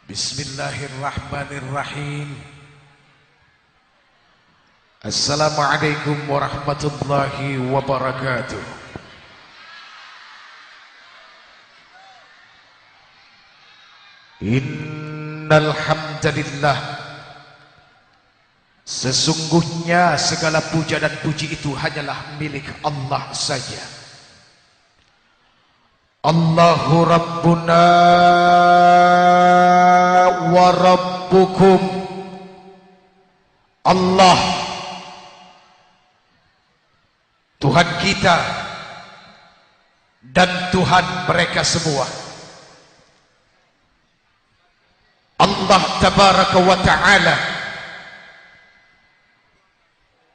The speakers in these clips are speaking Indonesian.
Bismillahirrahmanirrahim. Assalamualaikum warahmatullahi wabarakatuh. Innal hamdalillah, sesungguhnya segala puja dan puji itu hanyalah milik Allah saja. Allahu Rabbuna wa Rabbukum. Allah Tuhan kita dan Tuhan mereka semua. Allah Tabaraka wa Ta'ala,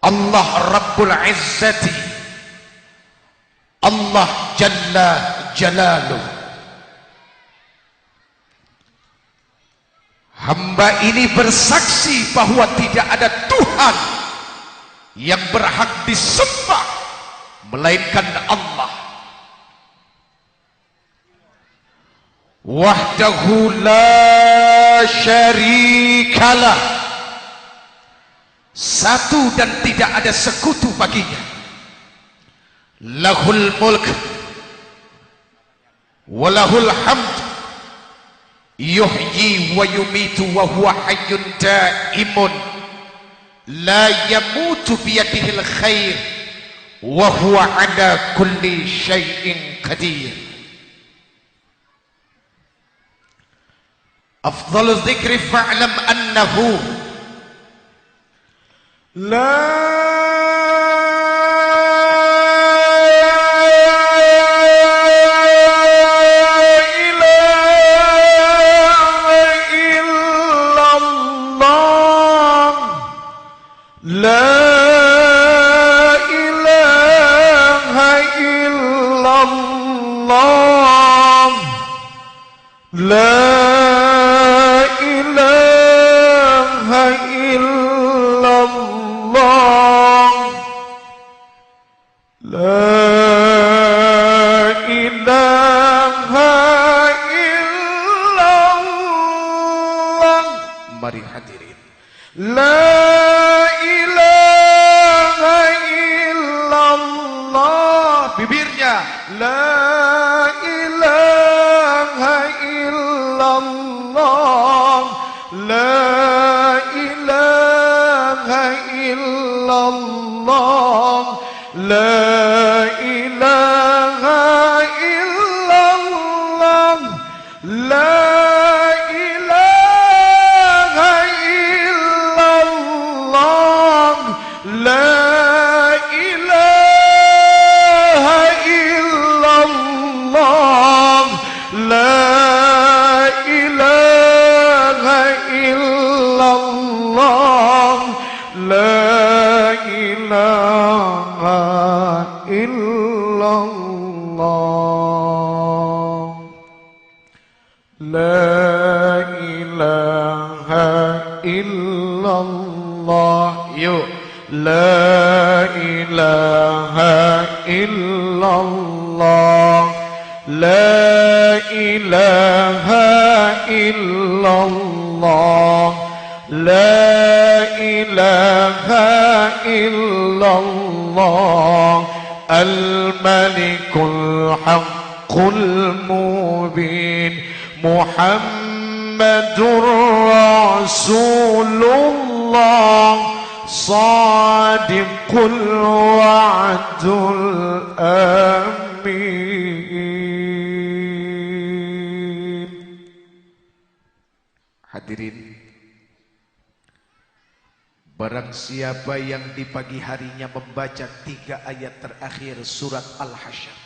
Allah Rabbul Izzati, Allah Jalla Jalaluh. Hamba ini bersaksi bahwa tidak ada Tuhan yang berhak disembah melainkan Allah. Wahdahu la syarikalah, satu dan tidak ada sekutu baginya. Lahul mulk walahul hamd, yuhyi wa yumitu wa huwa hayyun daimun, la yamutu biyadihil khair wa huwa ala kulli syai'in qadir. Afdalu dzikri fa'lam annahu la al-malikul haqqul mubin Muhammadur Rasulullah Sadiqul wa'dul amin. Hadirin, barang siapa yang di pagi harinya membaca 3 ayat terakhir surat Al-Hasyr.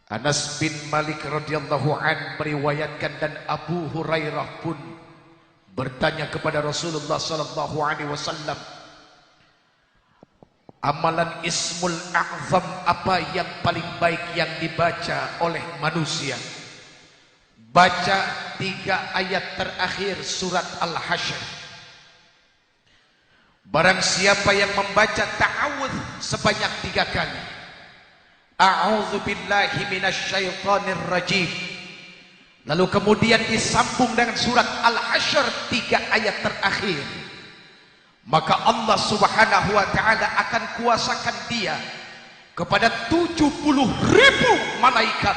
Anas bin Malik radhiyallahu an meriwayatkan dan Abu Hurairah pun bertanya kepada Rasulullah sallallahu alaihi wasallam, amalan Ismul A'zam apa yang paling baik yang dibaca oleh manusia? Baca 3 ayat terakhir surat Al-Hasyr. Barang siapa yang membaca ta'awudz sebanyak 3 kali, a'udzu billahi minasyaitonir rajim, Lalu kemudian disambung dengan surat Al-Hasyr 3 ayat terakhir. Maka Allah Subhanahu wa ta'ala akan kuasakan dia kepada 70.000 malaikat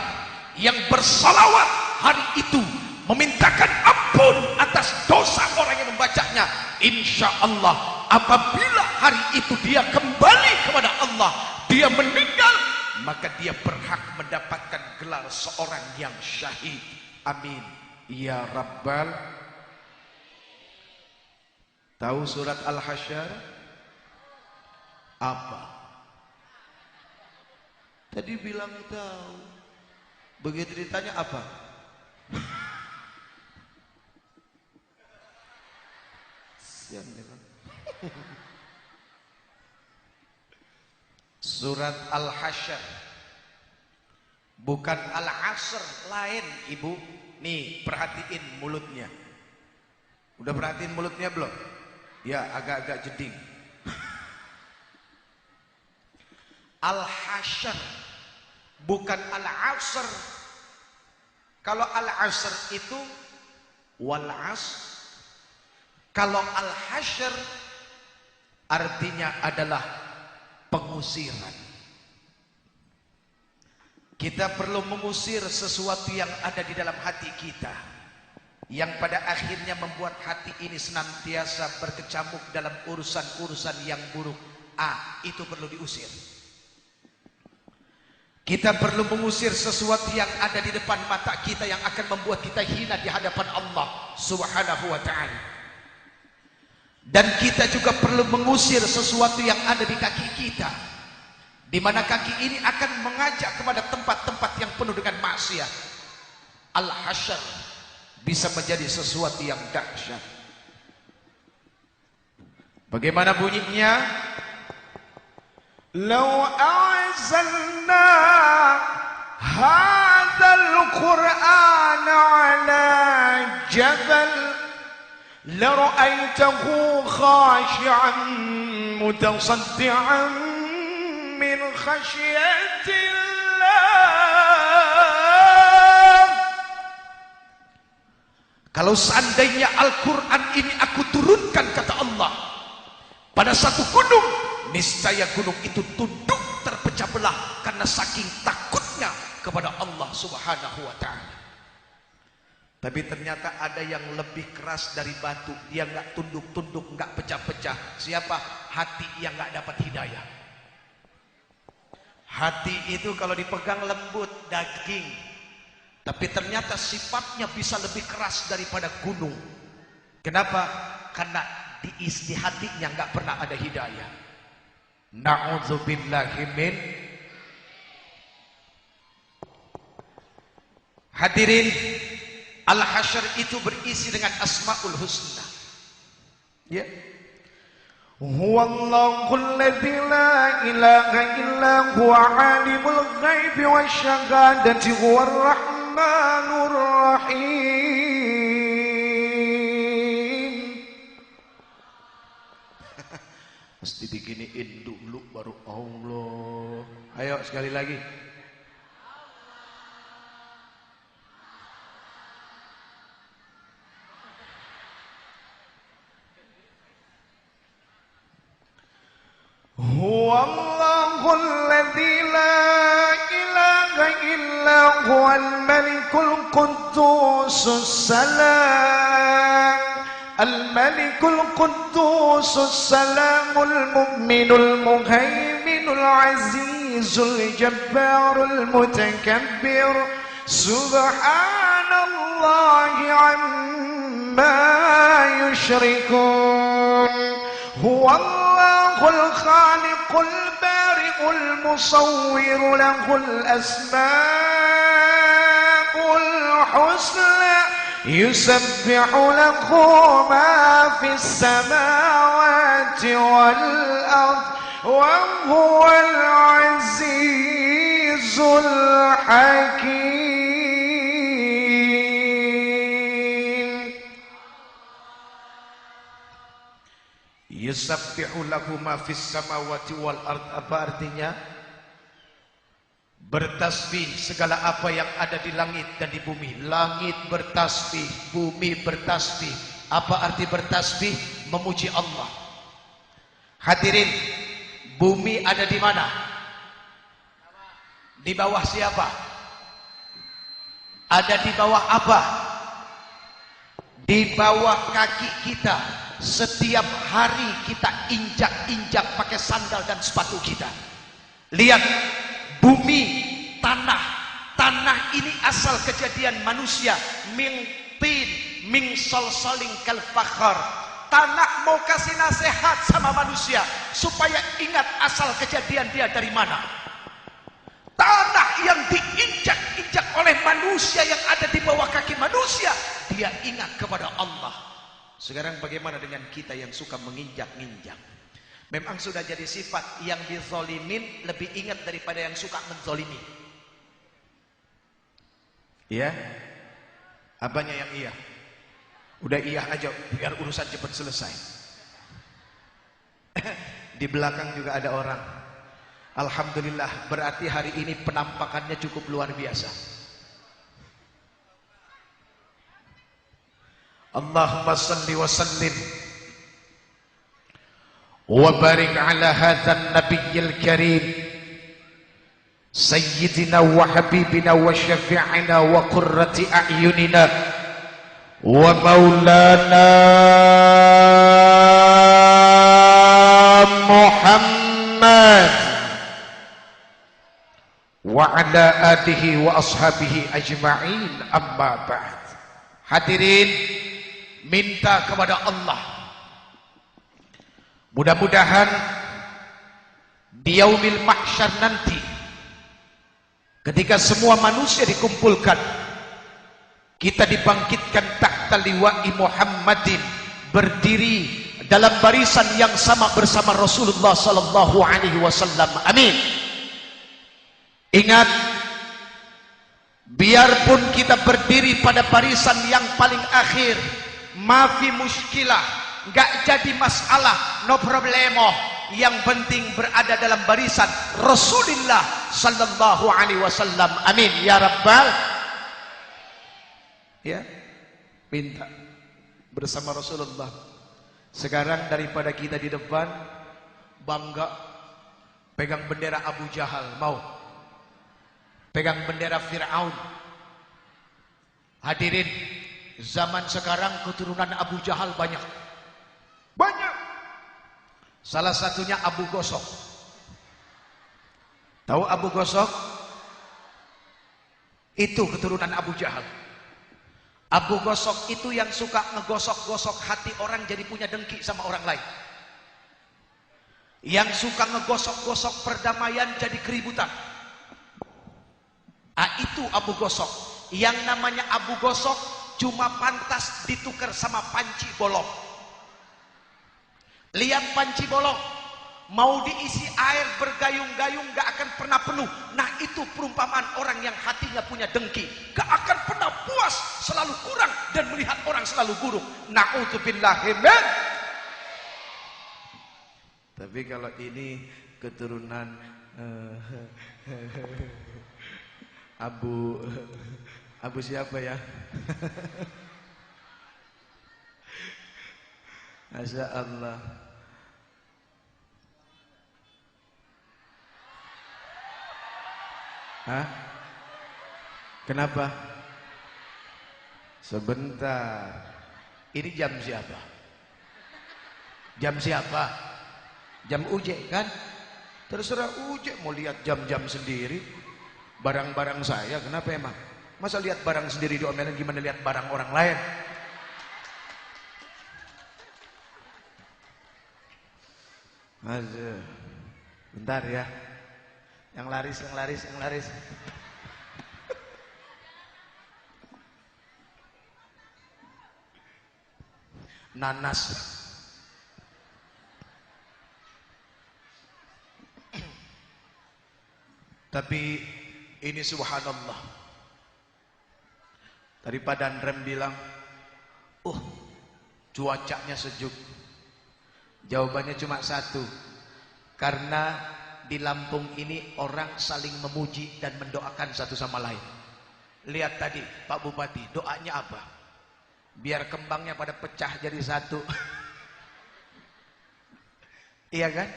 yang bersalawat hari itu, memintakan ampun atas dosa orang yang membacanya. Insya Allah apabila hari itu dia kembali kepada Allah, dia meninggal, maka dia berhak mendapatkan gelar seorang yang syahid. Amin ya Rabbal. Tahu surat Al-Hasyr apa? Tadi bilang tahu, begitu ditanya apa? Sian kan? Surat Al-Hasyr, bukan Al-Asr, lain ibu. Nih perhatiin mulutnya. Udah perhatiin mulutnya belum? Ya agak-agak jeding. Al-Hasyr bukan Al-Asr. Kalau Al-Asr itu wal asr. Kalau Al-Hasyr artinya adalah pengusiran. Kita perlu mengusir sesuatu yang ada di dalam hati kita, yang pada akhirnya membuat hati ini senantiasa berkecamuk dalam urusan-urusan yang buruk. Itu perlu diusir. Kita perlu mengusir sesuatu yang ada di depan mata kita yang akan membuat kita hina di hadapan Allah Subhanahu wa ta'ala. Dan kita juga perlu mengusir sesuatu yang ada di kaki kita, di mana kaki ini akan mengajak kepada tempat-tempat yang penuh dengan maksiat. Al-Hasyr bisa menjadi sesuatu yang dahsyat. Bagaimana bunyinya? Lau a'zalna hadzal Qur'an 'ala jabal la ra'aytahu khashi'an mutasaddi'an min khasyatillah. Kalau seandainya Al-Quran ini aku turunkan, kata Allah, pada satu gunung, niscaya gunung itu tunduk terpecah belah karena saking takutnya kepada Allah Subhanahu wa ta'ala. Tapi ternyata ada yang lebih keras dari batu. Dia nggak tunduk-tunduk, nggak pecah-pecah. Siapa? Hati yang nggak dapat hidayah. Hati itu kalau dipegang lembut, daging, tapi ternyata sifatnya bisa lebih keras daripada gunung. Kenapa? Karena di hatinya nggak pernah ada hidayah. Na'udzubillahi min. Hadirin, Al-Hasyr itu berisi dengan Asmaul Husna. Ya. Huwallahul ladzi la ilaha illa huwa alimul ghaibi wasyahadati huwar rahmanur rahim. Mesti diginiin dulu baru Allah. Ayo sekali lagi. Huwallahul ladzi la ilaha illa huwal malikul quddusus salam. Al-malikul quddusus salamul mu'minul muhaiminul azizul jabbarul mutakabbir. Subhanallahi amma yushrikun. Huwallahul khaliqul bari'ul musawwir lahul asma'ul husna. Yusabbihu lahu ma fis samawati wal ard wa huwal azizul hakim. Yusabbihu lahu ma fis samawati wal ard, apa artinya? Bertasbih segala apa yang ada di langit dan di bumi. Langit bertasbih, bumi bertasbih. Apa arti bertasbih? Memuji Allah. Hadirin, bumi ada di mana? Di bawah siapa? Ada di bawah apa? Di bawah kaki kita. Setiap hari kita injak-injak pakai sandal dan sepatu kita. Lihat, bumi, tanah ini asal kejadian manusia. Min tin, min solsoling kal fakhar. Tanah mau kasih nasihat sama manusia supaya ingat asal kejadian dia dari mana. Tanah yang diinjak-injak oleh manusia yang ada di bawah kaki manusia, dia ingat kepada Allah. Sekarang bagaimana dengan kita yang suka menginjak-injak? Memang sudah jadi sifat, yang dizolimin lebih ingat daripada yang suka menzolimi. Iya? Apanya yang iya? Udah iya aja, biar urusan cepat selesai. Di belakang juga ada orang. Alhamdulillah, berarti hari ini penampakannya cukup luar biasa. Allahumma salli wa sallim wa barik ala hadzal nabiyil karim sayyidina wa habibina wa syafi'ina wa qurrati a'yunina wa maulana Muhammad wa ala alihi wa ashabihi ajma'in, amma ba'd. Hadirin, minta kepada Allah, mudah-mudahan di yaumil mahsyar nanti, ketika semua manusia dikumpulkan, kita dibangkitkan tahta liwa'i Muhammadin, berdiri dalam barisan yang sama bersama Rasulullah sallallahu alaihi wasallam. Amin. Ingat, biarpun kita berdiri pada barisan yang paling akhir, mafi muskilah, nggak jadi masalah, no problemo. Yang penting berada dalam barisan Rasulullah sallallahu alaihi wasallam. Amin ya rabbal. Ya, minta bersama Rasulullah. Sekarang daripada kita di depan bangga pegang bendera Abu Jahal, mau pegang bendera Fir'aun. Hadirin, zaman sekarang keturunan Abu Jahal banyak. Salah satunya Abu Gosok. Tahu Abu Gosok? Itu keturunan Abu Jahal. Abu Gosok itu yang suka ngegosok-gosok hati orang jadi punya dengki sama orang lain. Yang suka ngegosok-gosok perdamaian jadi keributan. Itu Abu Gosok. Yang namanya Abu Gosok cuma pantas ditukar sama panci bolong. Lihat panci bolong, mau diisi air bergayung-gayung gak akan pernah penuh. Nah, itu perumpamaan orang yang hatinya punya dengki, gak akan pernah puas, selalu kurang, dan melihat orang selalu buruk. Na'udzubillahi min. Tapi kalau ini keturunan Abu siapa ya? Masya Allah. Hah? Kenapa? Sebentar. Ini jam siapa? Jam siapa? Jam Uje kan? Terserah Uje mau lihat jam-jam sendiri. Barang-barang saya, kenapa emang? Masa lihat barang sendiri diomelin, gimana lihat barang orang lain? Aduh. Bentar ya. Yang laris. Nanas. Tapi ini subhanallah. Tadi Pak Dandrem bilang, cuacanya sejuk. Jawabannya cuma satu, karena di Lampung ini orang saling memuji dan mendoakan satu sama lain. Lihat tadi Pak Bupati, doanya apa? Biar kembangnya pada pecah jadi satu. Iya kan?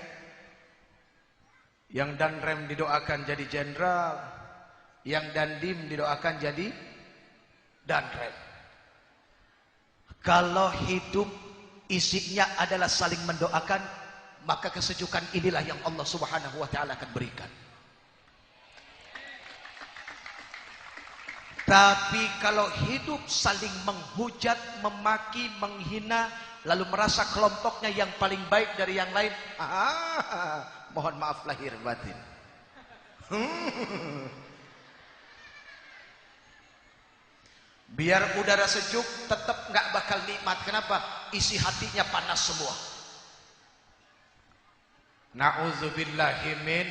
Yang Danrem didoakan jadi jenderal, yang Dandim didoakan jadi Danrem. Kalau hidup isinya adalah saling mendoakan, maka kesejukan inilah yang Allah Subhanahu wa taala akan berikan. Tapi kalau hidup saling menghujat, memaki, menghina, lalu merasa kelompoknya yang paling baik dari yang lain, mohon maaf lahir batin. Biar udara sejuk tetap nggak bakal nikmat. Kenapa? Isi hatinya panas semua. Na'udzubillahi min.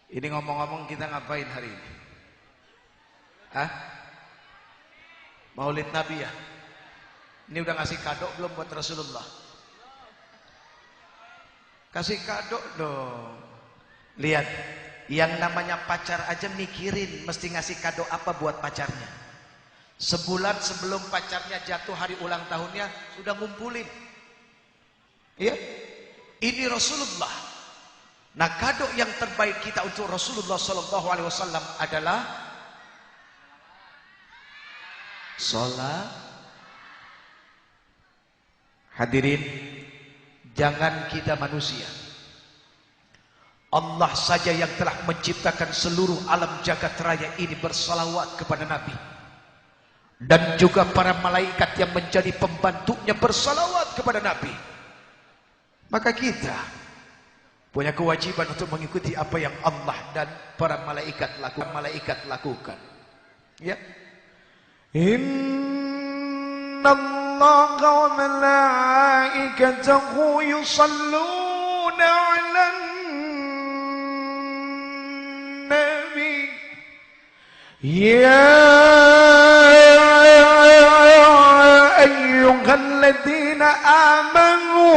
Ini ngomong-ngomong kita ngapain hari ini? Hah? Maulid Nabi ya? Ini udah ngasih kado belum buat Rasulullah? Kasih kado dong. Lihat, yang namanya pacar aja mikirin mesti ngasih kado apa buat pacarnya. Sebulan sebelum pacarnya jatuh hari ulang tahunnya sudah ngumpulin. Iya, ini Rasulullah. Nah, kado yang terbaik kita untuk Rasulullah Sallallahu Alaihi Wasallam adalah sholat. Hadirin, jangan kita manusia, Allah saja yang telah menciptakan seluruh alam jagat raya ini bersalawat kepada Nabi, dan juga para malaikat yang menjadi pembantunya bersalawat kepada Nabi. Maka kita punya kewajiban untuk mengikuti apa yang Allah dan para malaikat lakukan. Ya. Inna Allah wa malaikatahu yusalluna 'alan nabi. Ya ayyuhalladzina amanu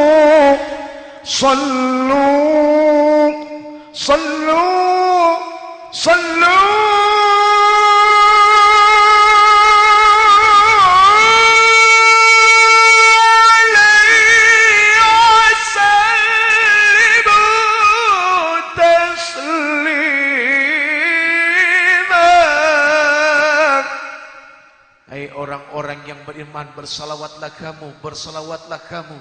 صلوا عليه وسلموا تسليما. Hai orang-orang yang beriman, bersalawatlah kamu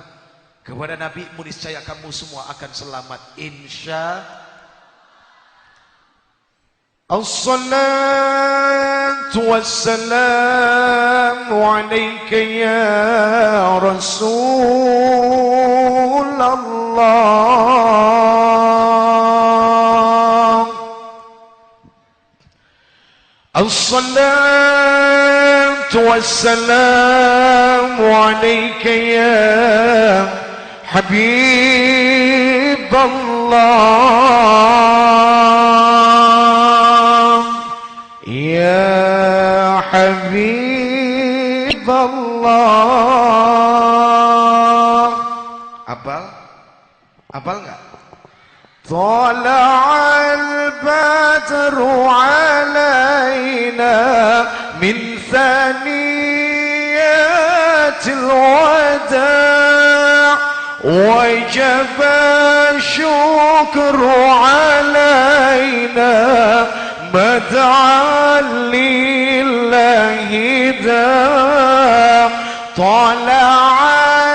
kepada Nabi-Mu, niscaya kamu semua akan selamat, insya. As-salatu wassalamu alaika ya Rasulullah. As-salatu wassalamu alaika ya Habib Allah, ya Habib Allah. Apal nggak? Tala'al badru alaina min thaniyatil wada' وجب الشكر علينا مدعا لله داع طلع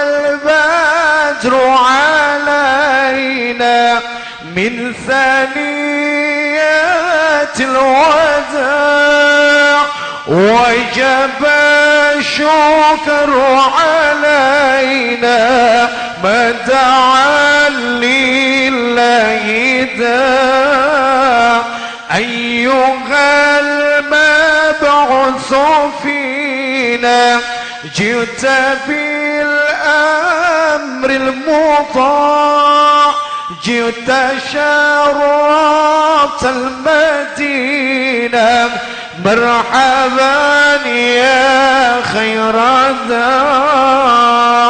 البدر علينا من ثنيات الوداع وجب الشكر علينا مدعا لله داع أيها المبعوث فينا جئت بالأمر المطاع جئت شرفت المدينة مرحبا يا خير داع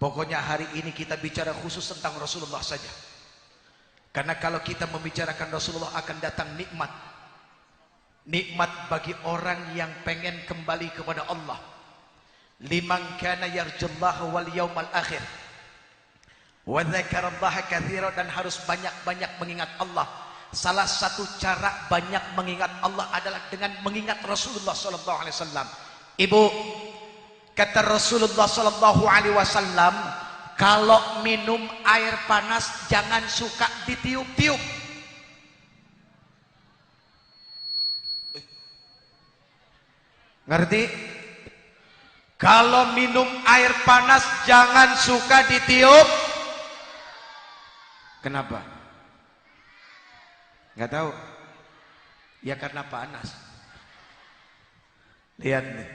Pokoknya hari ini kita bicara khusus tentang Rasulullah saja. Karena kalau kita membicarakan Rasulullah akan datang nikmat. Nikmat bagi orang yang pengen kembali kepada Allah. Liman kana yarjullaha wal yawmal akhir. Wa dzakarallaha katsiran, dan harus banyak-banyak mengingat Allah. Salah satu cara banyak mengingat Allah adalah dengan mengingat Rasulullah sallallahu alaihi wasallam. Ibu, kata Rasulullah sallallahu alaihi wasallam, kalau minum air panas jangan suka ditiup-tiup. Ngerti? Kalau minum air panas jangan suka ditiup. Kenapa? Nggak tahu. Ya karena panas. Lihat nih.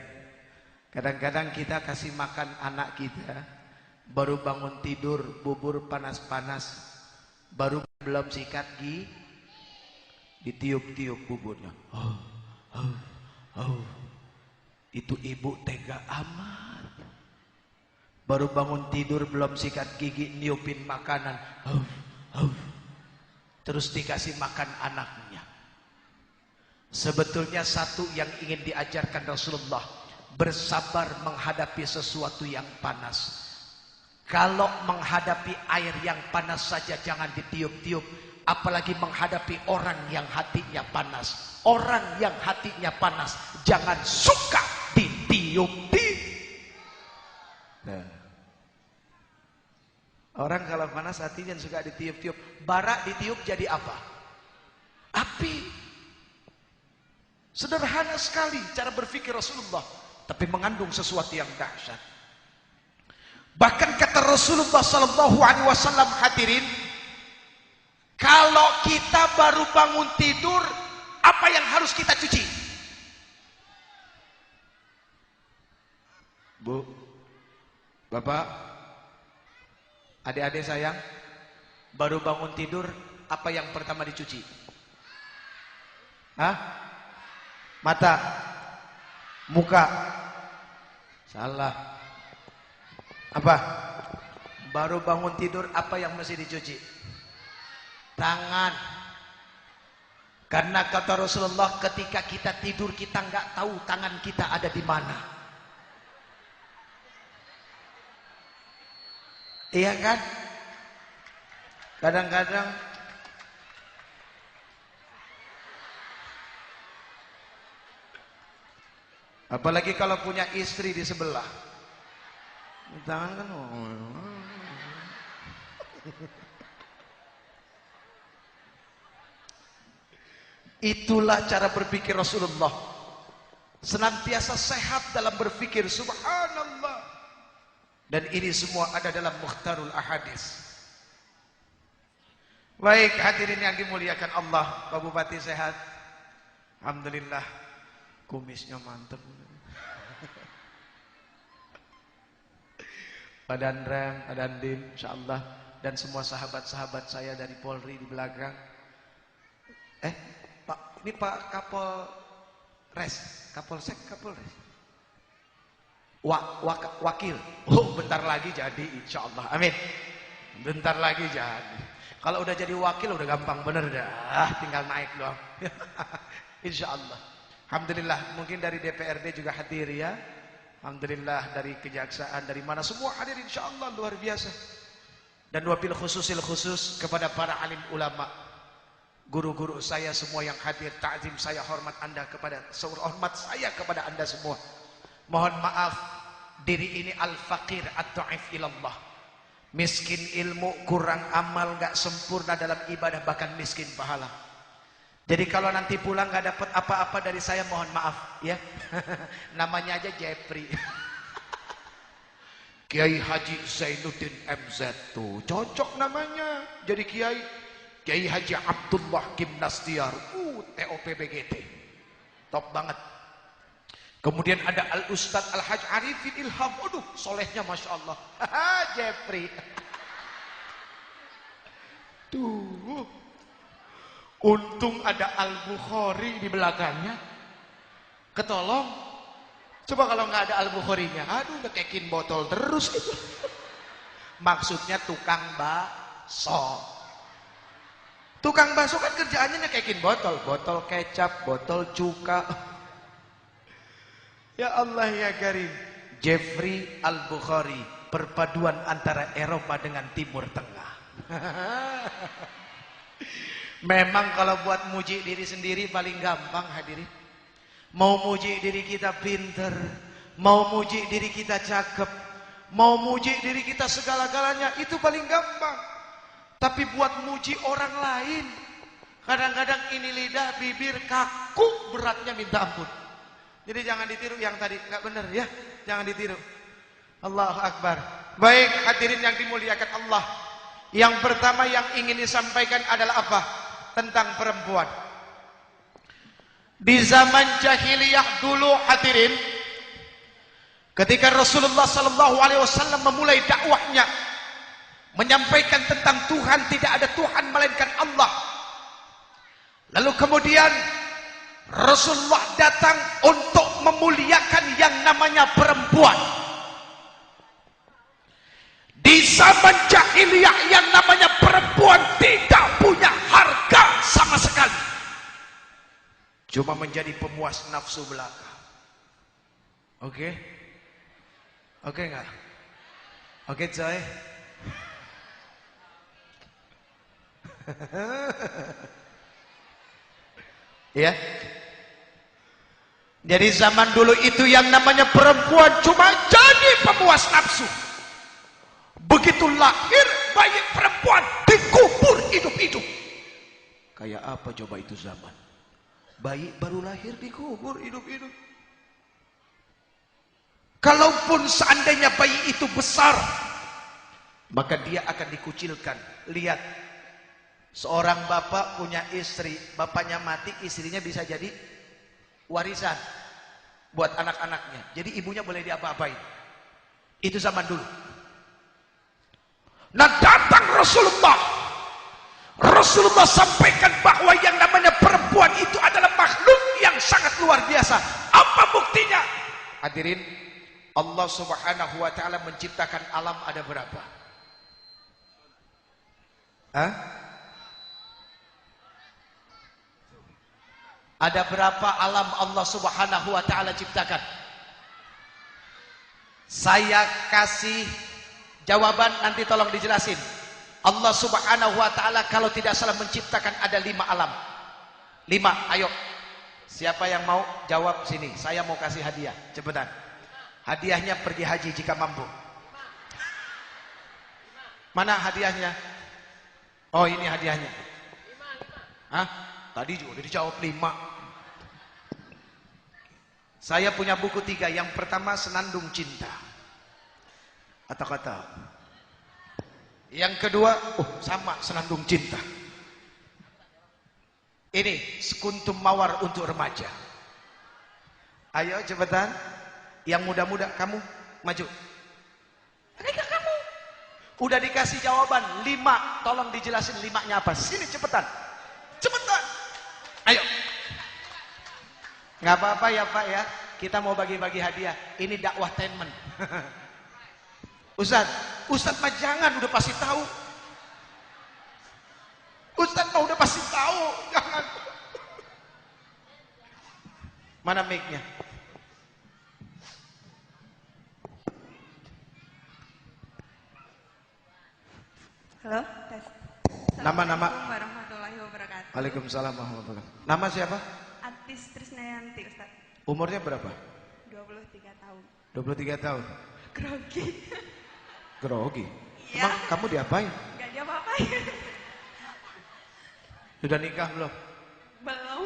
Kadang-kadang kita kasih makan anak kita, baru bangun tidur, bubur panas-panas, baru belum sikat gigi, ditiup-tiup buburnya. Itu ibu tega amat. Baru bangun tidur, belum sikat gigi, niupin makanan. Terus dikasih makan anaknya. Sebetulnya satu yang ingin diajarkan Rasulullah, bersabar menghadapi sesuatu yang panas. Kalau menghadapi air yang panas saja jangan ditiup-tiup, apalagi menghadapi orang yang hatinya panas. Orang yang hatinya panas jangan suka ditiup-tiup. Nah. Orang kalau panas hatinya suka ditiup-tiup. Bara ditiup jadi apa? Api. Sederhana sekali cara berpikir Rasulullah, tapi mengandung sesuatu yang dahsyat. Bahkan kata Rasulullah sallallahu alaihi wasallam, hadirin, kalau kita baru bangun tidur, apa yang harus kita cuci? Bu, Bapak, adik-adik sayang, baru bangun tidur, apa yang pertama dicuci? Hah? Mata, muka, salah. Apa? Baru bangun tidur, apa yang mesti dicuci? Tangan. Karena kata Rasulullah, ketika kita tidur kita nggak tahu tangan kita ada di mana. Iya kan? Kadang-kadang apalagi kalau punya istri di sebelah, tangan kan itulah cara berpikir Rasulullah, senantiasa sehat dalam berpikir. Subhanallah. Dan ini semua ada dalam Mukhtarul Ahadis. Baik hadirin yang dimuliakan Allah, Pak Bupati sehat? Alhamdulillah. Kumisnya mantep. Pak Danrem, Pak Dandim, insyaallah, dan semua sahabat-sahabat saya dari Polri di belakang. Pak, ini Pak Kapolres, Kapolsek, Kapolres. Wakil. Oh, bentar lagi jadi, insyaallah. Amin. Bentar lagi jadi. Kalau udah jadi wakil udah gampang bener dah, tinggal naik doang. Insyaallah. Alhamdulillah, mungkin dari DPRD juga hadir ya. Alhamdulillah, dari kejaksaan, dari mana semua hadir, insyaallah, luar biasa. Dan wabil khusus kepada para alim ulama, guru-guru saya semua yang hadir, ta'zim saya, hormat Anda kepada hormat saya kepada Anda semua. Mohon maaf, diri ini al-faqir at-ta'if ilallah. Miskin ilmu, kurang amal, gak sempurna dalam ibadah, bahkan miskin pahala. Jadi kalau nanti pulang gak dapat apa-apa dari saya, mohon maaf ya. Namanya aja Jepri. Kiai Haji Zainuddin MZ tuh cocok namanya jadi kiai. Kiai Haji Abdullah Gimnastiar, TOPBGT, top banget. Kemudian ada Al Ustadz Al Haj Arifin Ilham, aduh solehnya masya Allah. Jepri. Tuh. Untung ada Al-Bukhari di belakangnya. Ketolong. Coba kalau nggak ada Al-Bukharinya, aduh udah kekin botol terus itu. Maksudnya tukang bakso. Tukang bakso kan kerjaannya nyekekin botol, botol kecap, botol cuka. Ya Allah ya Karim. Jeffrey Al-Bukhari, perpaduan antara Eropa dengan Timur Tengah. Memang kalau buat muji diri sendiri paling gampang hadirin. Mau muji diri kita pinter, mau muji diri kita cakep, mau muji diri kita segala-galanya, itu paling gampang. Tapi buat muji orang lain, kadang-kadang ini lidah, bibir kaku, beratnya minta ampun. Jadi jangan ditiru yang tadi, nggak benar ya, jangan ditiru. Allahu Akbar. Baik hadirin yang dimuliakan Allah. Yang pertama yang ingin disampaikan adalah apa? Tentang perempuan. Di zaman jahiliyah dulu hadirin, ketika Rasulullah SAW memulai dakwahnya, menyampaikan tentang Tuhan, tidak ada Tuhan melainkan Allah. Lalu kemudian Rasulullah datang untuk memuliakan yang namanya perempuan. Di zaman jahiliyah yang namanya perempuan tidak punya harga sama sekali. Cuma menjadi pemuas nafsu belaka. Oke? Oke enggak? Oke coy? Ya. Jadi zaman dulu itu yang namanya perempuan cuma jadi pemuas nafsu. Begitu lahir bayi perempuan dikubur hidup-hidup. Kayak apa coba itu zaman? Bayi baru lahir dikubur hidup-hidup. Kalaupun seandainya bayi itu besar, maka dia akan dikucilkan. Lihat, seorang bapak punya istri, bapaknya mati, istrinya bisa jadi warisan buat anak-anaknya. Jadi ibunya boleh diapa-apain. Itu zaman dulu. Nah datang Rasulullah sampaikan bahwa yang namanya perempuan itu adalah makhluk yang sangat luar biasa. Apa buktinya? Hadirin, Allah Subhanahu wa taala menciptakan alam ada berapa? Hah? Ada berapa alam Allah Subhanahu wa taala ciptakan? Saya kasih jawaban, nanti tolong dijelasin. Allah Subhanahu wa taala kalau tidak salah menciptakan ada 5 alam. 5, ayo. Siapa yang mau jawab sini? Saya mau kasih hadiah, cepetan. Hadiahnya pergi haji jika mampu. Mana hadiahnya? Oh, ini hadiahnya. Hah? Tadi juga udah dijawab 5. Saya punya buku 3. Yang pertama Senandung Cinta. Kata-kata. Yang kedua, sama Senandung Cinta. Ini Sekuntum Mawar untuk remaja. Ayo cepetan. Yang muda-muda kamu maju. Ayo kamu. Udah dikasih jawaban 5. Tolong dijelasin 5-nya apa. Sini cepetan. Cepetan. Ayo. Nggak apa-apa ya Pak ya. Kita mau bagi-bagi hadiah. Ini dakwah tenmen. Ustadz mah jangan, udah pasti tahu. Ustadz mah udah pasti tahu, jangan. Mana mic-nya? Halo, tes. Nama. Assalamualaikum warahmatullahi wabarakatuh. Waalaikumsalam warahmatullahi wabarakatuh. Nama siapa? Atis Trisnayanti, Ustaz. Umurnya berapa? 23 tahun. 23 tahun. Grogi. Grogi. Iya. Emang kamu diapain? Gak diapa-apain. Sudah nikah belum? Belum.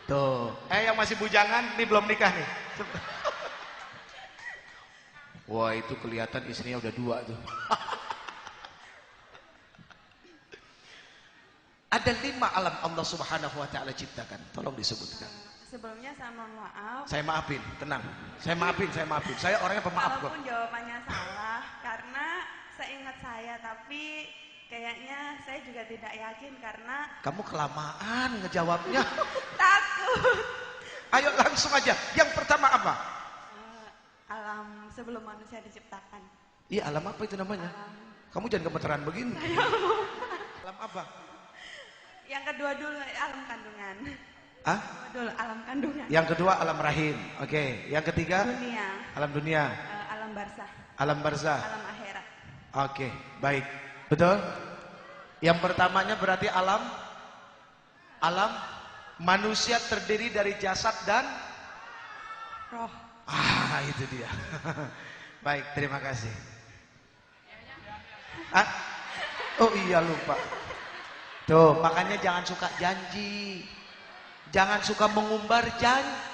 Tuh. Yang masih bujangan, ini belum nikah nih. Wah, itu kelihatan istrinya udah 2 tuh. Ada 5 alam Allah Subhanahu wa taala ciptakan. Tolong disebutkan. Sebelumnya saya mohon maaf. Saya maafin, tenang. Saya maafin. Saya orangnya pemaaf kok. Walaupun jawabannya salah, karena seingat saya, tapi kayaknya saya juga tidak yakin karena Kamu kelamaan ngejawabnya. takut. Ayo langsung aja. Yang pertama apa? Alam sebelum manusia diciptakan. Iya, alam apa itu namanya? Kamu jangan gemeteran begini. Alam apa? Yang kedua dulu alam kandungan. Hah? Kedua dulu alam kandungan. Yang kedua alam rahim. Oke. Yang ketiga? Dunia. Alam dunia. Alam barzah. Alam barzah. Alam akhirat. Oke, baik. Betul? Yang pertamanya berarti alam manusia terdiri dari jasad dan Roh. itu dia. Baik, terima kasih. Ah? Oh iya, lupa. Tuh, makanya jangan suka janji. Jangan suka mengumbar janji.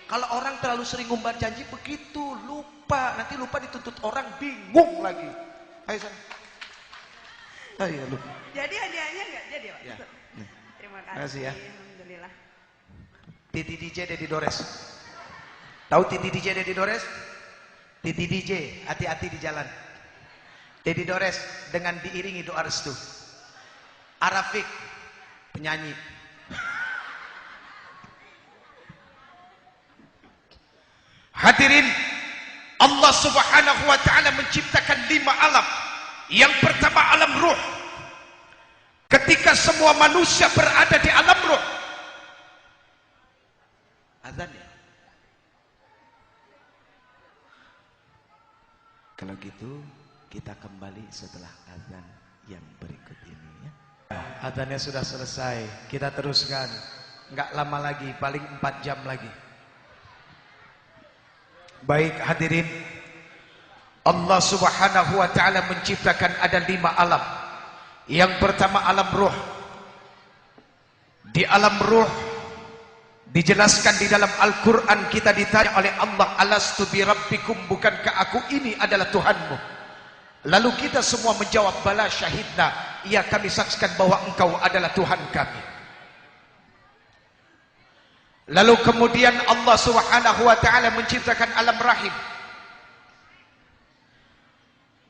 Kalau orang terlalu sering ngumbar janji begitu, lupa. Nanti lupa dituntut orang, bingung lagi. Ayo sana. Ayo lupa. Jadi hadiahnya enggak jadi, Pak? Ya. Terima Kasih ya. Alhamdulillah. Titi DJ Dedi Dores. Tahu Titi DJ Dedi Dores? Titi DJ, hati-hati di jalan. Dedi Dores dengan diiringi doa restu. Arafik, penyanyi. Hadirin, Allah Subhanahu wa taala menciptakan 5 alam. Yang pertama alam ruh. Ketika semua manusia berada di alam ruh. Azan ya? Kalau gitu kita kembali setelah azan yang berikut ini ya. Azannya sudah selesai, kita teruskan. Enggak lama lagi, paling 4 jam lagi. Baik hadirin, Allah Subhanahu wa taala menciptakan ada 5 alam. Yang pertama alam ruh. Di alam ruh dijelaskan di dalam Al-Quran, kita ditanya oleh Allah, alastu bi rabbikum, bukankah aku ini adalah Tuhanmu? Lalu kita semua menjawab, bala syahidna, iya kami saksikan bahwa engkau adalah Tuhan kami. Lalu kemudian Allah Subhanahu wa taala menciptakan alam rahim,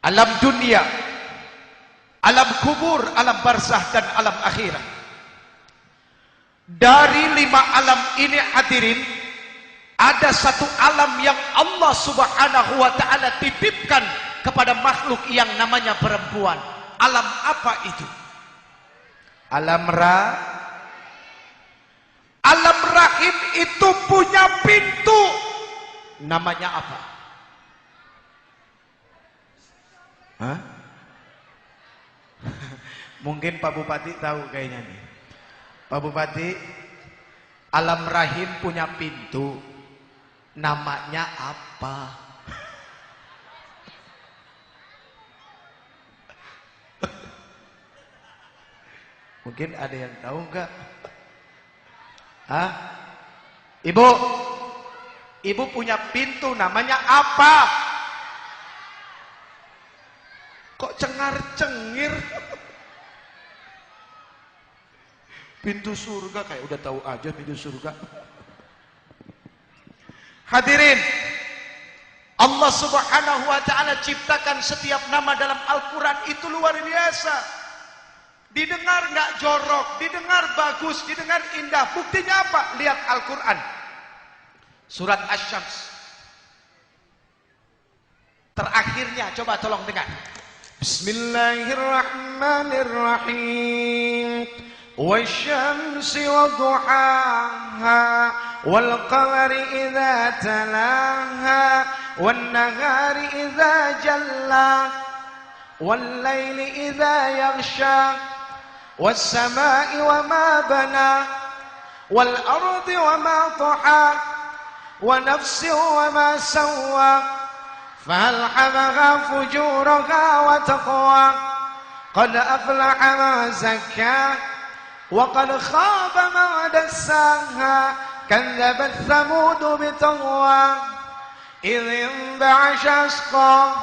alam dunia, alam kubur, alam barzah dan alam akhirat. Dari 5 alam ini hadirin, ada satu alam yang Allah Subhanahu wa taala titipkan kepada makhluk yang namanya perempuan. Alam apa itu? Alam rahim itu punya pintu. Namanya apa? Hah? Mungkin Pak Bupati tahu kayaknya nih. Pak Bupati, alam rahim punya pintu. Namanya apa? Mungkin ada yang tahu enggak? Hah? Ibu punya pintu, namanya apa? Kok cengar-cengir? Pintu surga, kayak udah tahu aja pintu surga. Hadirin, Allah Subhanahu wa taala ciptakan setiap nama dalam Al-Quran itu luar biasa. Didengar nggak jorok, didengar bagus, didengar indah. Buktinya apa? Lihat Al-Quran. Surat Asy-Syams. Terakhirnya, coba tolong dengar. Bismillahirrahmanirrahim. Wasyamsi wa duhaha wal qamari idza talaha wan nahari idza jalla wal laili idza yaghsha was samai wa ma bana wal ardi wa ma taha wa nafsin wa ma sawwa فألهمها فجورها وتقواها قد أفلح من زكاها وقد خاب من دساها كذبت ثمود بطغواها إذ انبعث أشقاها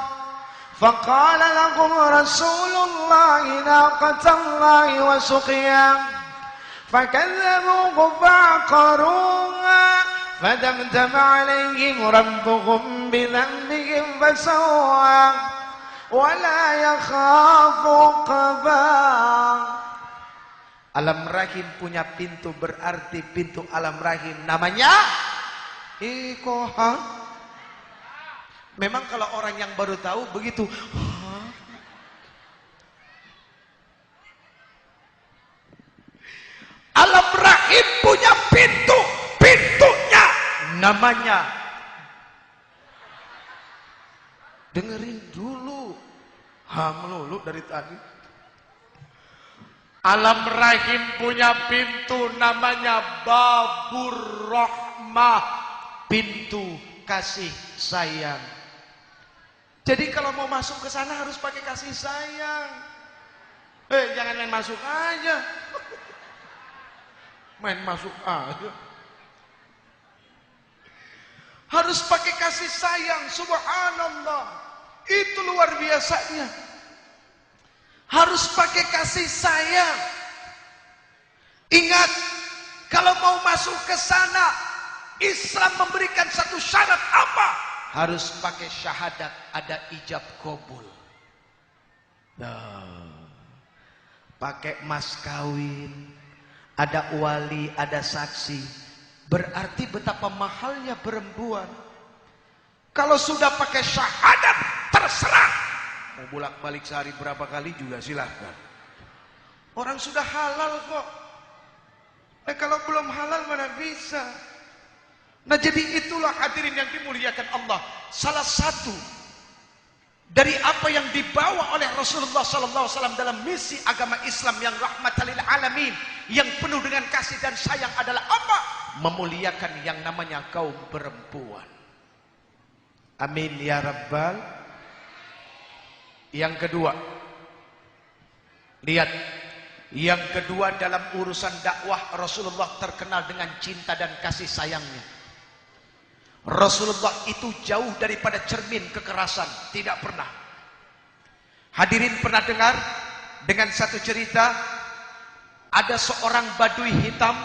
فقال لهم رسول الله ناقة الله وسقياها فكذبوه فعقروها فدمدم عليهم ربهم بذنبهم فسواها ولا يخاف عقباها. Alam rahim punya pintu, berarti pintu alam rahim namanya Ikoha. Memang kalau orang yang baru tahu begitu. Hah? Alam rahim punya pintu, pintunya Namanya, dengerin dulu. Melulu dari tadi. alam rahim punya pintu namanya babur rahmah, Pintu kasih sayang. Jadi kalau mau masuk ke sana harus pakai kasih sayang. Jangan main masuk aja. Main masuk aja. Harus pakai kasih sayang. Subhanallah. Itu luar biasanya. Harus pakai kasih sayang. Ingat, kalau mau masuk ke sana, Islam memberikan satu syarat apa? Harus pakai syahadat, ada ijab kabul. Pakai mas kawin, ada wali, ada saksi. Berarti betapa mahalnya perempuan. Kalau sudah pakai syahadat, terserah. Mau bolak-balik sehari berapa kali juga silahkan. Orang sudah halal kok. Kalau belum halal mana bisa. Nah jadi itulah hadirin yang dimuliakan Allah. Salah satu dari apa yang dibawa oleh Rasulullah SAW dalam misi agama Islam yang rahmatan lil alamin, yang penuh dengan kasih dan sayang adalah apa? Memuliakan yang namanya kaum perempuan. Amin ya Rabbal. Yang kedua, lihat, yang kedua dalam urusan dakwah Rasulullah terkenal dengan cinta dan kasih sayangnya. Rasulullah itu jauh daripada cermin kekerasan, tidak pernah. Hadirin pernah dengar dengan satu cerita, ada seorang badui hitam,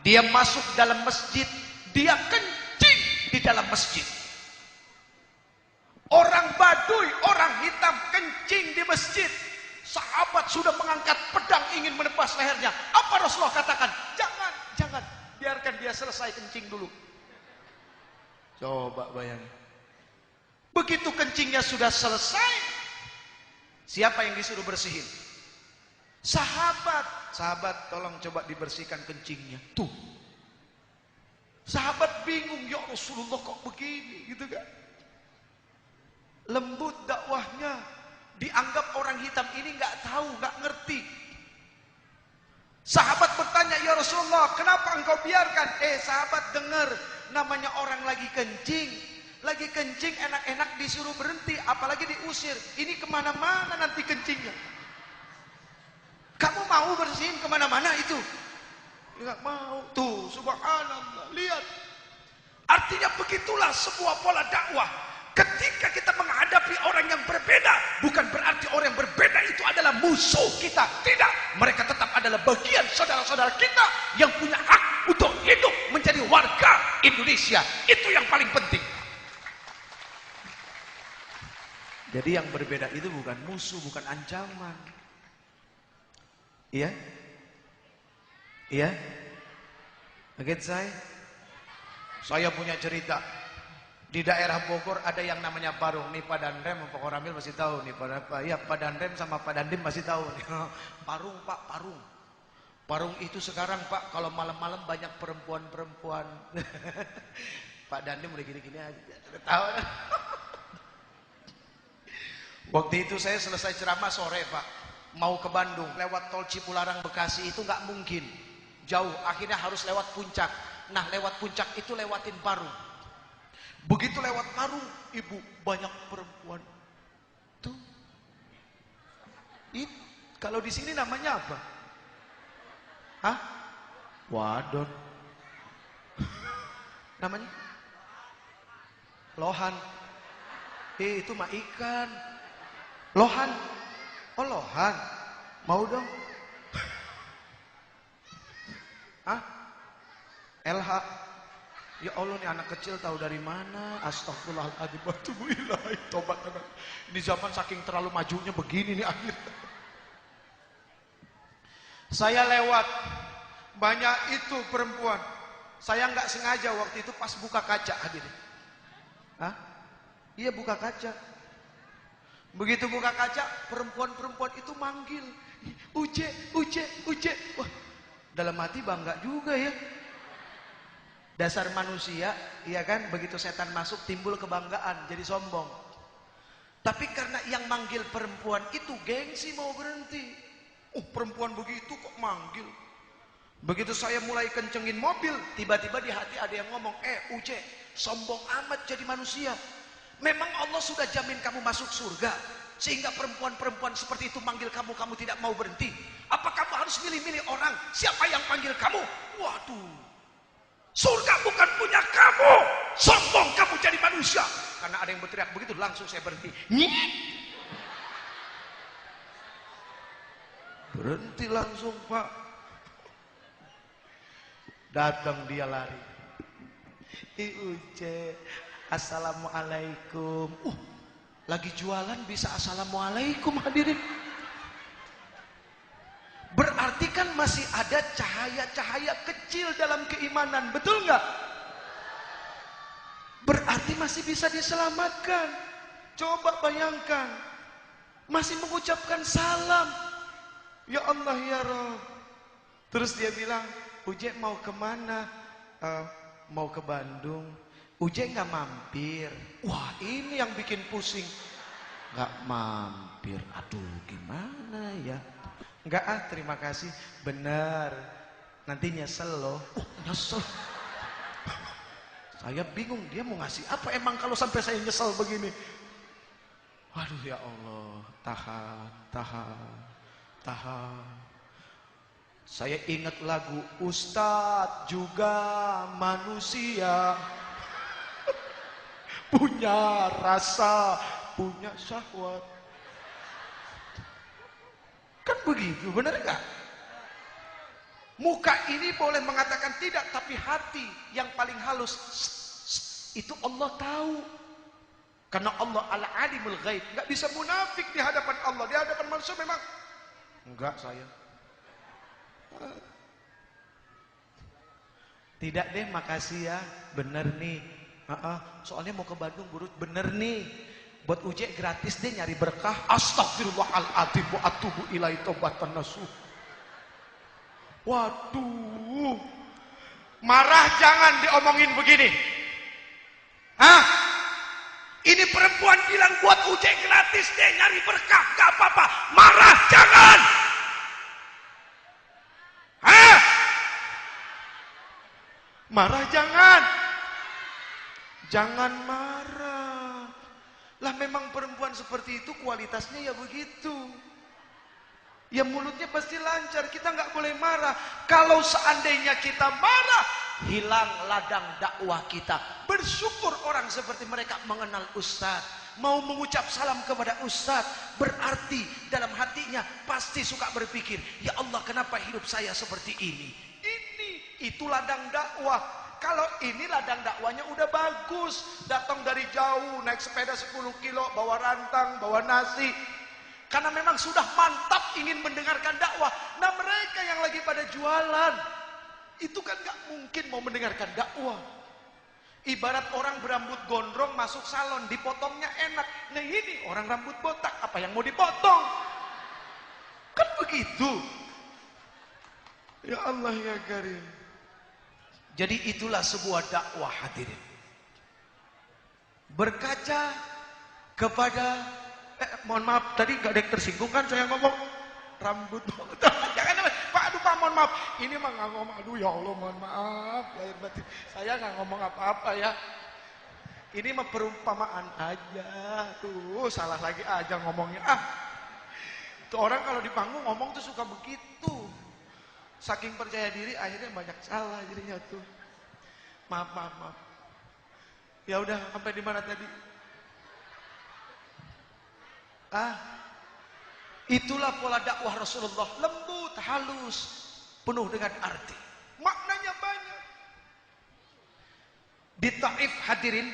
dia masuk dalam masjid, dia kencing di dalam masjid. Orang badui, orang hitam kencing di masjid. Sahabat sudah mengangkat pedang ingin menebas lehernya. Apa Rasulullah katakan? Jangan, biarkan dia selesai kencing dulu. Coba bayangin. Begitu kencingnya sudah selesai, siapa yang disuruh bersihin? Sahabat, tolong coba dibersihkan kencingnya. Tuh. Sahabat bingung, ya Rasulullah kok begini, gitu kan? Lembut dakwahnya, dianggap orang hitam ini nggak tahu, nggak ngerti. Sahabat bertanya, ya Rasulullah, kenapa engkau biarkan? Sahabat dengar, namanya orang lagi kencing enak-enak disuruh berhenti, apalagi diusir. Ini kemana-mana nanti kencingnya. Kamu mau bersihin kemana-mana itu? Nggak mau. Tuh, subhanallah, lihat. Artinya begitulah sebuah pola dakwah. Ketika kita menghadapi orang yang berbeda, bukan berarti orang yang berbeda itu adalah musuh kita. Tidak, mereka tetap adalah bagian saudara-saudara kita yang punya hak untuk hidup menjadi warga Indonesia. Itu yang paling penting. Jadi yang berbeda itu bukan musuh, bukan ancaman. Iya? Iya? Begitu saya punya cerita. Di daerah Bogor ada yang namanya Parung. Nih Pak Danrem, Pak Koramil masih tahu nih. Pak Danrem sama Pak Dandim masih tahu nih. Parung Pak, Parung. Parung itu sekarang Pak, kalau malam-malam banyak perempuan-perempuan. Pak Dandim udah gini-gini aja. Tahu. Waktu itu saya selesai ceramah sore Pak. Mau ke Bandung, lewat tol Cipularang Bekasi itu nggak mungkin. Jauh, akhirnya harus lewat puncak. Nah lewat puncak itu lewatin Parung. Begitu lewat Parung, ibu, banyak perempuan. Tuh. Kalau di sini namanya apa? Hah? Wadon. Namanya? Lohan. Itu mah ikan. Lohan. Oh, lohan. Mau dong? Hah? LH. Ya Allah, nih anak kecil tahu dari mana? Astagfirullahaladzim. Ilahi, tobat. Ini zaman saking terlalu majunya begini nih akhir. Saya lewat, banyak itu perempuan. Saya nggak sengaja waktu itu pas buka kaca hadirin. Hah? Iya, buka kaca. Begitu buka kaca, perempuan-perempuan itu manggil, Uje, Uje, Uje. Wah, dalam hati bangga juga ya. Dasar manusia, iya kan? Begitu setan masuk timbul kebanggaan, jadi sombong. Tapi karena yang manggil perempuan itu gengsi mau berhenti. Perempuan begitu kok manggil. Begitu saya mulai kencengin mobil, tiba-tiba di hati ada yang ngomong, Uje, sombong amat jadi manusia. Memang Allah sudah jamin kamu masuk surga, sehingga perempuan-perempuan seperti itu manggil kamu, kamu tidak mau berhenti. Apa kamu harus milih-milih orang? Siapa yang panggil kamu? Waduh, surga bukan punya kamu. Sombong kamu jadi manusia. Karena ada yang berteriak begitu, langsung saya berhenti. Berhenti langsung, Pak. Datang dia lari. Uje, assalamualaikum. Lagi jualan bisa assalamualaikum, hadirin. Berarti kan masih ada cahaya-cahaya kecil dalam keimanan, betul nggak? Berarti masih bisa diselamatkan. Coba bayangkan, masih mengucapkan salam, ya Allah ya Rabb. Terus dia bilang, Uje mau kemana? Mau ke Bandung. Uje nggak mampir. Wah, ini yang bikin pusing. Nggak mampir. Aduh, gimana ya? Nggak, terima kasih. Bener. Nanti nyesel loh. Nyesel. Saya bingung, dia mau ngasih apa emang kalau sampai saya nyesel begini? Waduh ya Allah, tahan. Saya ingat lagu Ustadz juga manusia, punya rasa, punya syahwat. Kan begitu, benar nggak? Muka ini boleh mengatakan tidak, tapi hati yang paling halus itu Allah tahu. Karena Allah al-alimul ghaib, nggak bisa munafik di hadapan Allah. Di hadapan manusia memang enggak saya. Tidak deh, makasih ya. Bener nih. Soalnya mau ke Bandung, burut. Bener nih. Buat Uje gratis deh nyari berkah. Astagfirullahaladzim wa atubu ilaihi taubatan nasuh. Waduh. Marah jangan diomongin begini. Ini perempuan bilang buat Uje gratis deh nyari berkah, gak apa-apa. Marah jangan. Marah jangan. Jangan marah. Lah memang perempuan seperti itu kualitasnya ya begitu. Ya mulutnya pasti lancar, kita nggak boleh marah. Kalau seandainya kita marah, hilang ladang dakwah kita. Bersyukur orang seperti mereka mengenal Ustadz, mau mengucap salam kepada Ustadz, berarti dalam hatinya pasti suka berpikir, ya Allah kenapa hidup saya seperti ini? Itu ladang dakwah. Kalau ini ladang dakwahnya udah bagus, datang dari jauh, naik sepeda 10 kilo, bawa rantang, bawa nasi. Karena memang sudah mantap ingin mendengarkan dakwah. Nah mereka yang lagi pada jualan, itu kan gak mungkin mau mendengarkan dakwah. Ibarat orang berambut gondrong masuk salon, dipotongnya enak. Nah ini orang rambut botak, apa yang mau dipotong? Kan begitu. Ya Allah ya Karim. Jadi itulah sebuah dakwah, hadirin. Berkaca kepada mohon maaf, tadi gak ada yang tersinggung kan saya ngomong rambut. Jangan Pak, aduh Pak, mohon maaf. Ini mah gak ngomong, aduh ya Allah mohon maaf. Lahir batin. Saya gak ngomong apa-apa ya. Ini mah perumpamaan aja. Tuh salah lagi aja ngomongnya. Tuh orang kalau di panggung ngomong tuh suka begitu. Saking percaya diri akhirnya banyak salah jadinya tuh. Maaf. Ya udah, sampai di mana tadi? Itulah pola dakwah Rasulullah, lembut, halus, penuh dengan arti. Maknanya banyak. Di Taif, hadirin,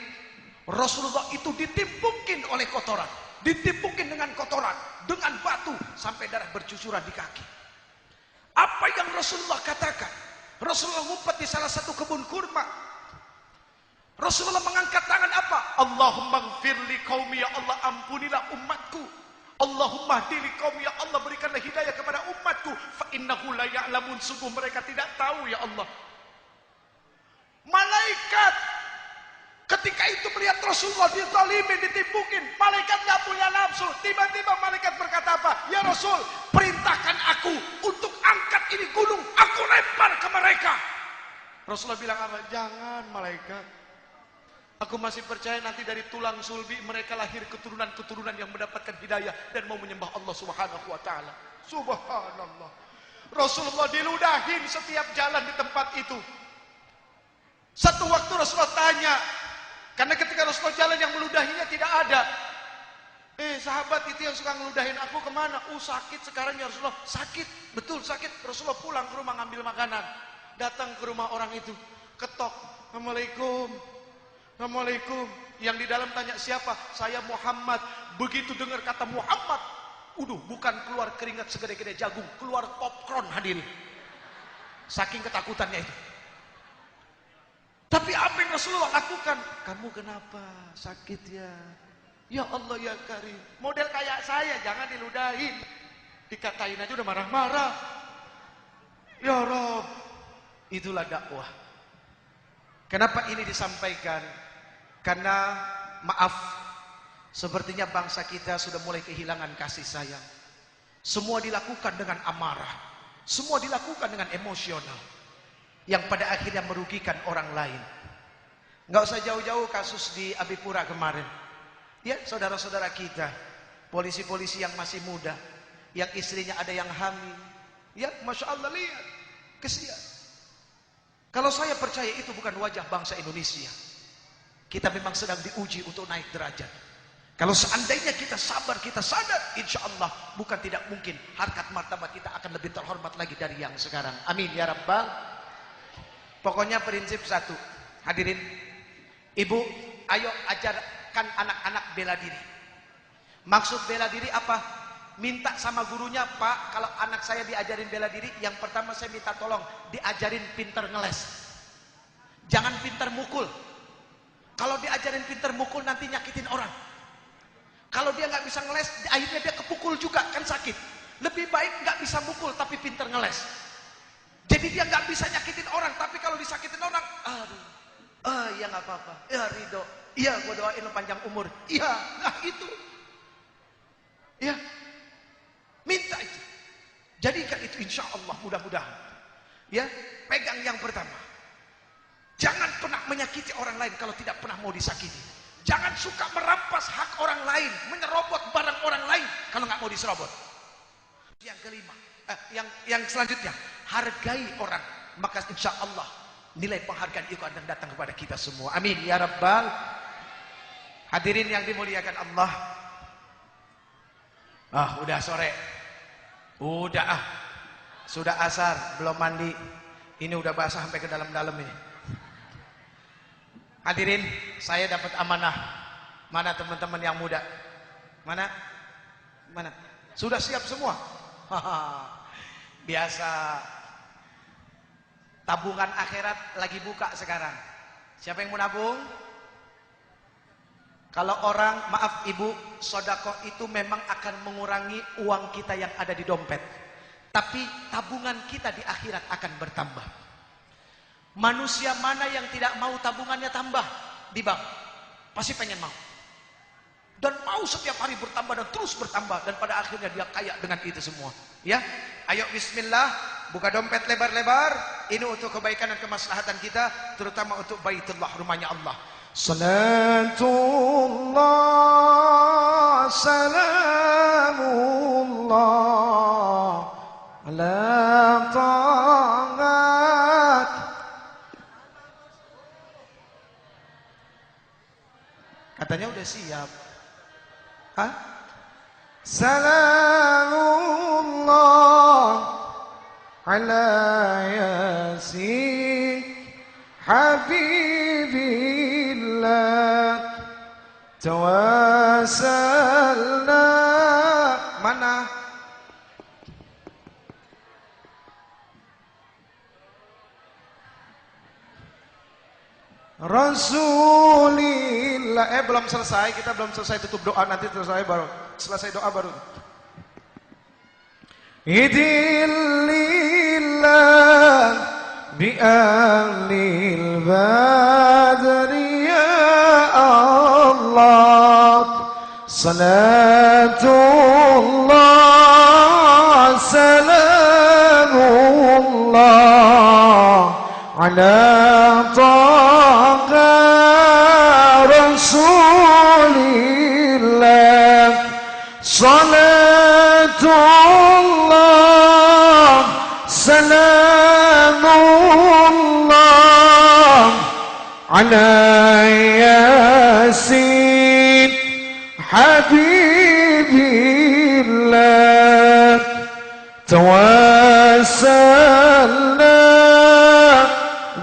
Rasulullah itu ditimpukin oleh kotoran, ditimpukin dengan kotoran, dengan batu sampai darah bercucuran di kaki. Apa yang Rasulullah katakan? Rasulullah ngumpet di salah satu kebun kurma. Rasulullah mengangkat tangan apa? Allahumma gfirli qaumi, ya Allah ampunilah umatku. Allahumma hdili qaumi, ya Allah berikanlah hidayah kepada umatku. Fa innahu la ya'lamun, sungguh mereka tidak tahu ya Allah. Malaikat ketika itu melihat Rasulullah dizalimi, ditipukin, malaikat nggak punya nafsu. Tiba-tiba malaikat berkata apa? Ya Rasul, perintahkan aku untuk angkat ini gunung, aku lempar ke mereka. Rasulullah bilang apa? Jangan malaikat. Aku masih percaya nanti dari tulang sulbi mereka lahir keturunan-keturunan yang mendapatkan hidayah dan mau menyembah Allah Subhanahu wa taala. Subhanallah. Rasulullah diludahin setiap jalan di tempat itu. Satu waktu Rasulullah tanya, karena ketika Rasulullah jalan yang meludahinya tidak ada. Sahabat itu yang suka ngeludahin aku kemana? Sakit sekarang ya Rasulullah. Sakit, betul sakit. Rasulullah pulang ke rumah ngambil makanan. Datang ke rumah orang itu, ketok. Assalamualaikum. Assalamualaikum. Yang di dalam tanya siapa? Saya Muhammad. Begitu dengar kata Muhammad, bukan keluar keringat segede-gede jagung, keluar popcorn hadirin. Saking ketakutannya itu. Tapi apa yang Rasulullah lakukan? Kamu kenapa? Sakit ya? Ya Allah ya Karim. Model kayak saya, jangan diludahin. Dikatain aja udah marah-marah. Ya Rob. Itulah dakwah. Kenapa ini disampaikan? Karena maaf, sepertinya bangsa kita sudah mulai kehilangan kasih sayang. Semua dilakukan dengan amarah. Semua dilakukan dengan emosional. Yang pada akhirnya merugikan orang lain. Nggak usah jauh-jauh kasus di Abipura kemarin. Ya, saudara-saudara kita, polisi-polisi yang masih muda, yang istrinya ada yang hamil. Ya, Masya Allah, lihat, kesian. Kalau saya percaya itu bukan wajah bangsa Indonesia. Kita memang sedang diuji untuk naik derajat. Kalau seandainya kita sabar, kita sadar, insya Allah bukan tidak mungkin harkat martabat kita akan lebih terhormat lagi dari yang sekarang. Amin ya Rabbal. Pokoknya prinsip satu, hadirin, ibu, ayo ajarkan anak-anak bela diri. Maksud bela diri apa? Minta sama gurunya, Pak, kalau anak saya diajarin bela diri, yang pertama saya minta tolong diajarin pinter ngeles. Jangan pinter mukul. Kalau diajarin pinter mukul nanti nyakitin orang. Kalau dia nggak bisa ngeles, akhirnya dia kepukul juga, kan sakit. Lebih baik nggak bisa mukul tapi pinter ngeles. Jadi dia nggak bisa nyakitin orang, tapi kalau disakitin orang, ya nggak apa-apa, ya ridho, iya gue doain lo panjang umur, iya, nah itu, ya, minta itu, jadikan itu insya Allah mudah-mudahan, ya, pegang yang pertama, jangan pernah menyakiti orang lain kalau tidak pernah mau disakiti, jangan suka merampas hak orang lain, menyerobot barang orang lain kalau nggak mau diserobot. Yang kelima, yang selanjutnya, hargai orang, maka insya Allah nilai penghargaan itu akan datang kepada kita semua. Amin ya Rabbal. Hadirin yang dimuliakan Allah. Udah sore, sudah asar, belum mandi, ini udah basah sampai ke dalam-dalam ini. Hadirin, saya dapat amanah. Mana teman-teman yang muda? Mana? Sudah siap semua? Biasa. Tabungan akhirat lagi buka sekarang. Siapa yang mau nabung? Kalau orang, maaf ibu, sedekah itu memang akan mengurangi uang kita yang ada di dompet. Tapi tabungan kita di akhirat akan bertambah. Manusia mana yang tidak mau tabungannya tambah di bank? Pasti pengen mau. Dan mau setiap hari bertambah dan terus bertambah. Dan pada akhirnya dia kaya dengan itu semua. Ya, ayo bismillah, buka dompet lebar-lebar. Ini untuk kebaikan dan kemaslahatan kita, terutama untuk Baitullah, rumahnya Allah. Salatullah, salamullah ala ta'at. Katanya udah siap. Hah? Salamullah ala yasin habibillah tawassalna. Mana? Rasulillah. Belum selesai, kita belum selesai tutup doa, nanti selesai doa baru. Idilillah bi ahlil badri ya Allah, salatullah salamullah ala taqa rasulillah, salatullah salamullah ala yasin habibillah, tawassalna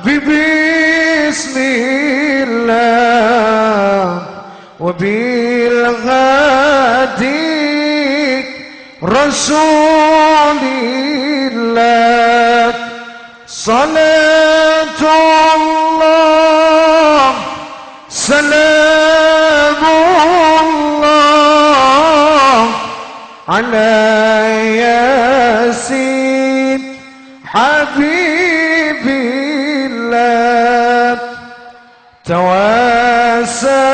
bismillah wa bil hadi rasulillah, salatullah salamullah ala yasin habibillah, tawassalna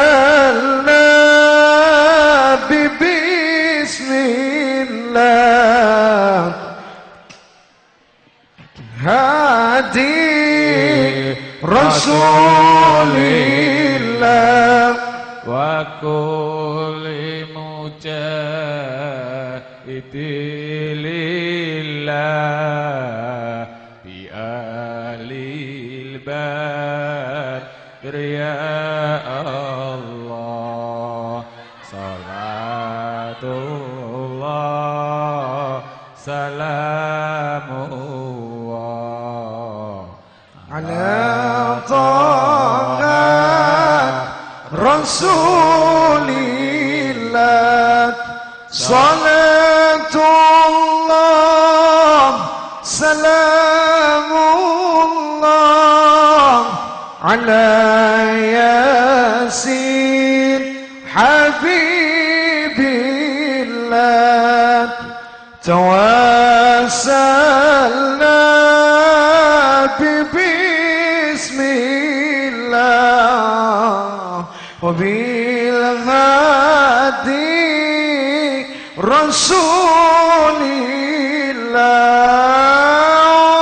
bismillah hadi rasulillah wa kulli mujahidillah bi alil badr ya Allah, salatullah salamullah ala taqa rasulillah, salatullah salamullah ala yasin habibillah, tawassalna bismillah wa bil hadi rasulillah,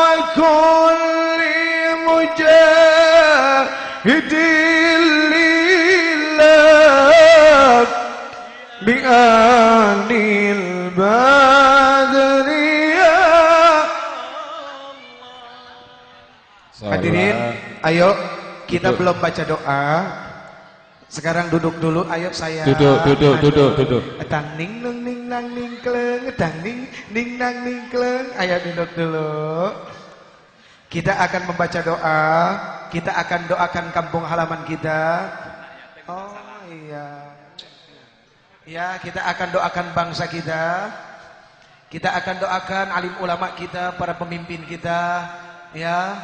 wa kulli mujahidillah bi anil badri ya. Hadirin, ayo kita belum baca doa. Sekarang duduk dulu, ayo saya. Duduk. Tang ning nung ning nang ning kleng, tang ning ning nang ning kleng. Ayo duduk dulu. Kita akan membaca doa. Kita akan doakan kampung halaman kita. Oh iya. Ya, kita akan doakan bangsa kita. Kita akan doakan alim ulama kita, para pemimpin kita, ya.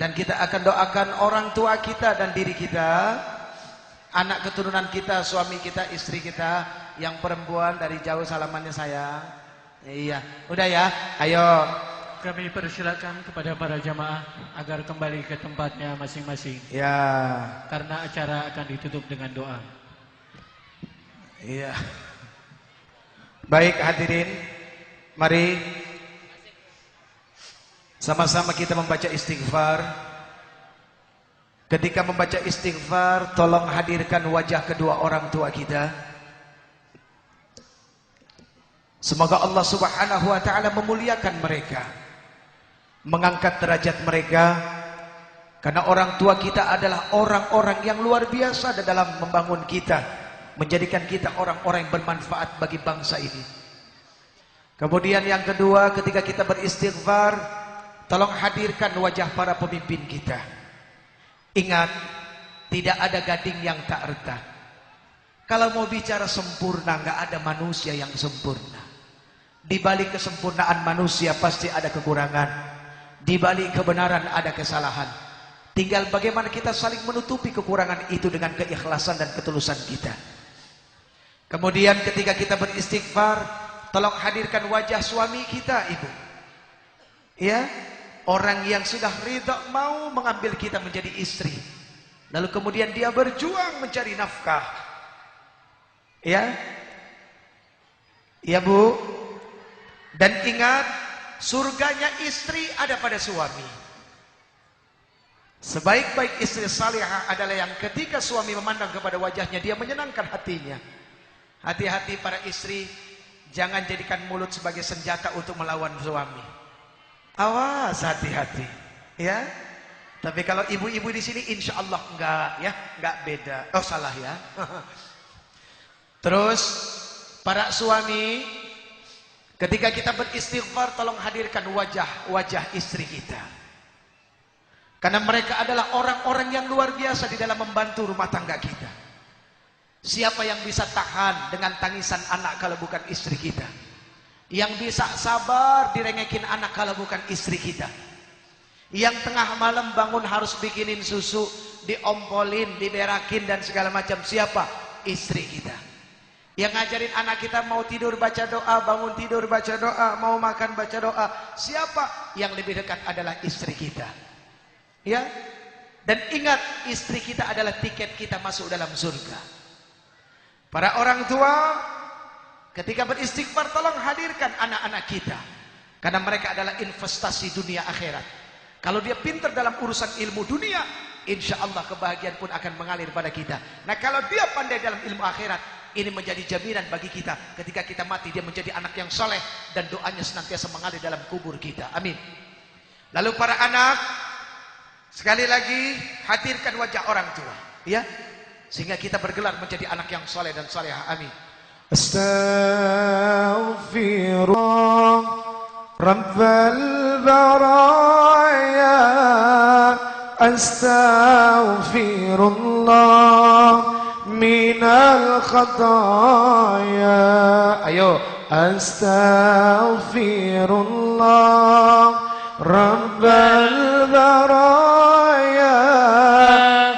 Dan kita akan doakan orang tua kita dan diri kita, anak keturunan kita, suami kita, istri kita, yang perempuan dari jauh salamannya sayang. Iya, udah ya, ayo. Kami persilakan kepada para jamaah agar kembali ke tempatnya masing-masing. Ya. Karena acara akan ditutup dengan doa. Iya. Baik hadirin, mari sama-sama kita membaca istighfar. Ketika membaca istighfar, tolong hadirkan wajah kedua orang tua kita. Semoga Allah Subhanahu wa taala memuliakan mereka, mengangkat derajat mereka, karena orang tua kita adalah orang-orang yang luar biasa dalam membangun kita, menjadikan kita orang-orang yang bermanfaat bagi bangsa ini. Kemudian yang kedua, ketika kita beristighfar, tolong hadirkan wajah para pemimpin kita. Ingat, tidak ada gading yang tak retak. Kalau mau bicara sempurna, nggak ada manusia yang sempurna. Di balik kesempurnaan manusia pasti ada kekurangan. Di balik kebenaran ada kesalahan. Tinggal bagaimana kita saling menutupi kekurangan itu dengan keikhlasan dan ketulusan kita. Kemudian ketika kita beristighfar, tolong hadirkan wajah suami kita, ibu. Ya, orang yang sudah ridha mau mengambil kita menjadi istri. Lalu kemudian dia berjuang mencari nafkah. Ya. Ya, Bu. Dan ingat, surganya istri ada pada suami. Sebaik-baik istri salihah adalah yang ketika suami memandang kepada wajahnya, dia menyenangkan hatinya. Hati-hati para istri, jangan jadikan mulut sebagai senjata untuk melawan suami. Awas, hati-hati, ya. Tapi kalau ibu-ibu di sini, insya Allah enggak, ya, enggak beda. Oh, salah ya. Terus, para suami, ketika kita beristighfar, tolong hadirkan wajah istri kita. Karena mereka adalah orang-orang yang luar biasa di dalam membantu rumah tangga kita. Siapa yang bisa tahan dengan tangisan anak kalau bukan istri kita? Yang bisa sabar direngekin anak kalau bukan istri kita? Yang tengah malam bangun harus bikinin susu, diompolin, diberakin dan segala macam, siapa? Istri kita. Yang ngajarin anak kita mau tidur baca doa, bangun tidur baca doa, mau makan baca doa, siapa? Yang lebih dekat adalah istri kita. Ya, dan ingat, istri kita adalah tiket kita masuk dalam surga. Para orang tua, ketika beristighfar, tolong hadirkan anak-anak kita, karena mereka adalah investasi dunia akhirat. Kalau dia pintar dalam urusan ilmu dunia, insya Allah kebahagiaan pun akan mengalir pada kita. Nah, kalau dia pandai dalam ilmu akhirat, ini menjadi jaminan bagi kita. Ketika kita mati, dia menjadi anak yang soleh dan doanya senantiasa mengalir dalam kubur kita. Amin. Lalu para anak, sekali lagi hadirkan wajah orang tua, ya, sehingga kita bergelar menjadi anak yang soleh dan solehah. Amin. Astaghfirullah Rabbal baraya, astaghfirullah minal khataya. Ayo, astaghfirullah Rabbal baraya,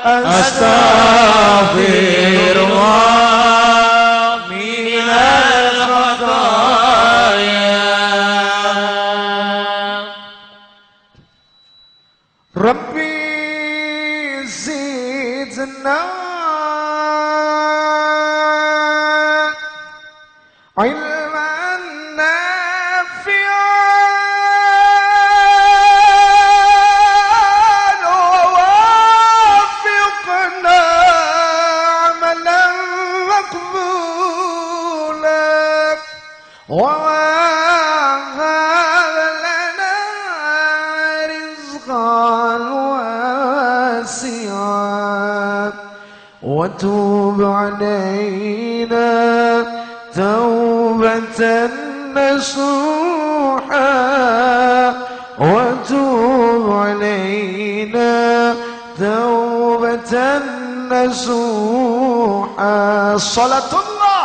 astaghfirullah minal khataya. Rabbi zidna ilman nafi'an wafiqna amalan maqbulan wa wahab lana rizqan wasi'an wa tub alaina توبة نصوحا وتوب علينا توبة نصوحا. صلاة الله